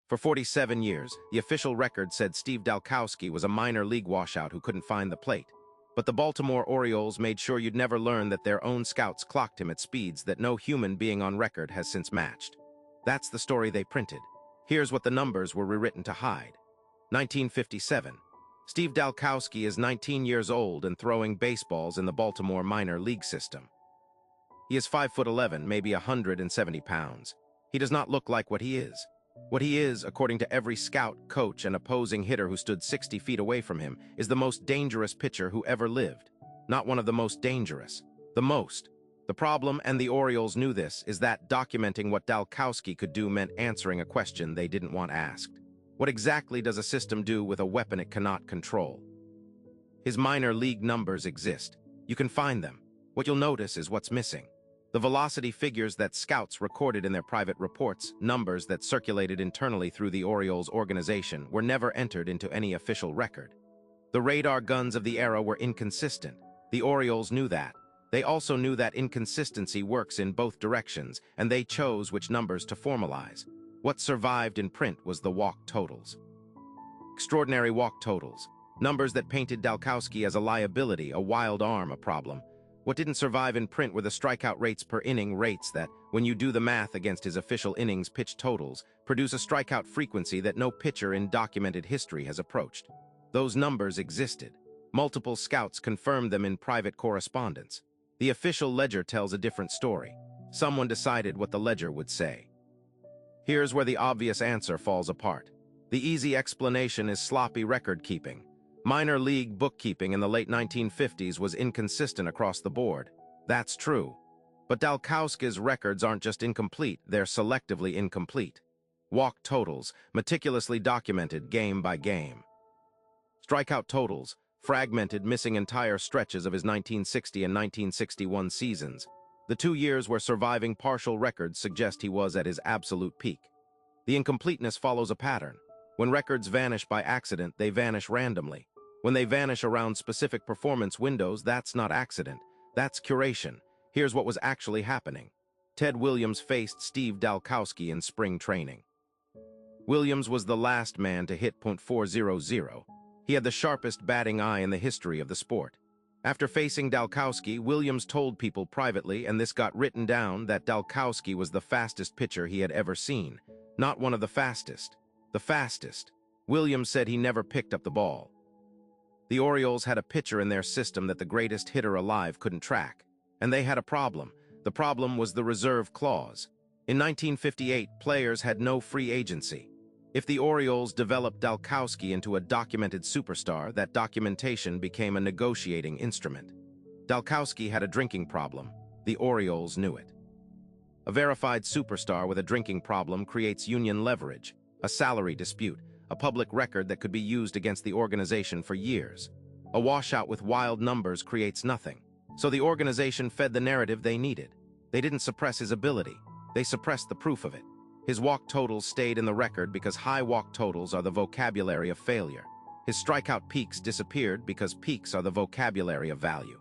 For 47 years, the official record said Steve Dalkowski was a minor league washout who couldn't find the plate. But the Baltimore Orioles made sure you'd never learn that their own scouts clocked him at speeds that no human being on record has since matched. That's the story they printed. Here's what the numbers were rewritten to hide. 1957. Steve Dalkowski is 19 years old and throwing baseballs in the Baltimore minor league system. He is 5'11", maybe 170 pounds. He does not look like what he is. What he is, according to every scout, coach, and opposing hitter who stood 60 feet away from him, is the most dangerous pitcher who ever lived. Not one of the most dangerous. The most. The problem, and the Orioles knew this, is that documenting what Dalkowski could do meant answering a question they didn't want asked. What exactly does a system do with a weapon it cannot control? His minor league numbers exist. You can find them. What you'll notice is what's missing. The velocity figures that scouts recorded in their private reports, numbers that circulated internally through the Orioles organization, were never entered into any official record. The radar guns of the era were inconsistent. The Orioles knew that. They also knew that inconsistency works in both directions, and they chose which numbers to formalize. What survived in print was the walk totals. Extraordinary walk totals. Numbers that painted Dalkowski as a liability, a wild arm, a problem. What didn't survive in print were the strikeout rates per inning, rates that, when you do the math against his official innings pitch totals, produce a strikeout frequency that no pitcher in documented history has approached. Those numbers existed. Multiple scouts confirmed them in private correspondence. The official ledger tells a different story. Someone decided what the ledger would say. Here's where the obvious answer falls apart. The easy explanation is sloppy record-keeping. Minor league bookkeeping in the late 1950s was inconsistent across the board. That's true. But Dalkowski's records aren't just incomplete, they're selectively incomplete. Walk totals, meticulously documented game by game. Strikeout totals, fragmented, missing entire stretches of his 1960 and 1961 seasons. The 2 years where surviving partial records suggest he was at his absolute peak. The incompleteness follows a pattern. When records vanish by accident, they vanish randomly. When they vanish around specific performance windows, that's not accident. That's curation. Here's what was actually happening. Ted Williams faced Steve Dalkowski in spring training. Williams was the last man to hit .400. He had the sharpest batting eye in the history of the sport. After facing Dalkowski, Williams told people privately, and this got written down, that Dalkowski was the fastest pitcher he had ever seen. Not one of the fastest. The fastest. Williams said he never picked up the ball. The Orioles had a pitcher in their system that the greatest hitter alive couldn't track. And they had a problem. The problem was the reserve clause. In 1958, players had no free agency. If the Orioles developed Dalkowski into a documented superstar, that documentation became a negotiating instrument. Dalkowski had a drinking problem. The Orioles knew it. A verified superstar with a drinking problem creates union leverage, a salary dispute, a public record that could be used against the organization for years. A washout with wild numbers creates nothing. So the organization fed the narrative they needed. They didn't suppress his ability. They suppressed the proof of it. His walk totals stayed in the record because high walk totals are the vocabulary of failure. His strikeout peaks disappeared because peaks are the vocabulary of value.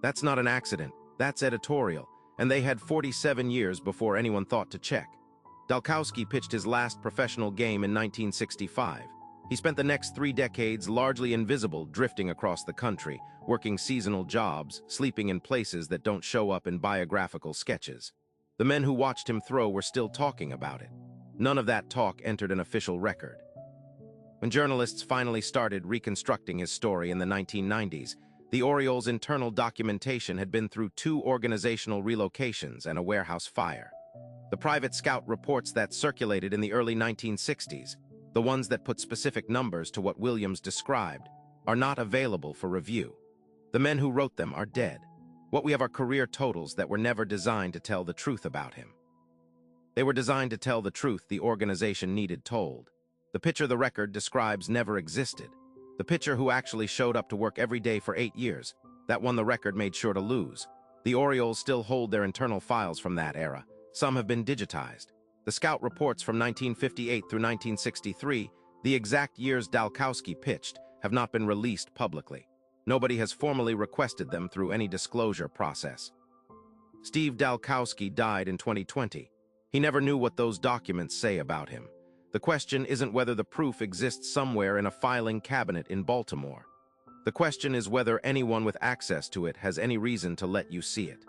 That's not an accident. That's editorial. And they had 47 years before anyone thought to check. Dalkowski pitched his last professional game in 1965. He spent the next 3 decades largely invisible, drifting across the country, working seasonal jobs, sleeping in places that don't show up in biographical sketches. The men who watched him throw were still talking about it. None of that talk entered an official record. When journalists finally started reconstructing his story in the 1990s, the Orioles' internal documentation had been through 2 organizational relocations and a warehouse fire. The private scout reports that circulated in the early 1960s, the ones that put specific numbers to what Williams described, are not available for review. The men who wrote them are dead. What we have are career totals that were never designed to tell the truth about him. They were designed to tell the truth the organization needed told. The pitcher the record describes never existed. The pitcher who actually showed up to work every day for 8 years, that one the record made sure to lose. The Orioles still hold their internal files from that era. Some have been digitized. The scout reports from 1958 through 1963, the exact years Dalkowski pitched, have not been released publicly. Nobody has formally requested them through any disclosure process. Steve Dalkowski died in 2020. He never knew what those documents say about him. The question isn't whether the proof exists somewhere in a filing cabinet in Baltimore. The question is whether anyone with access to it has any reason to let you see it.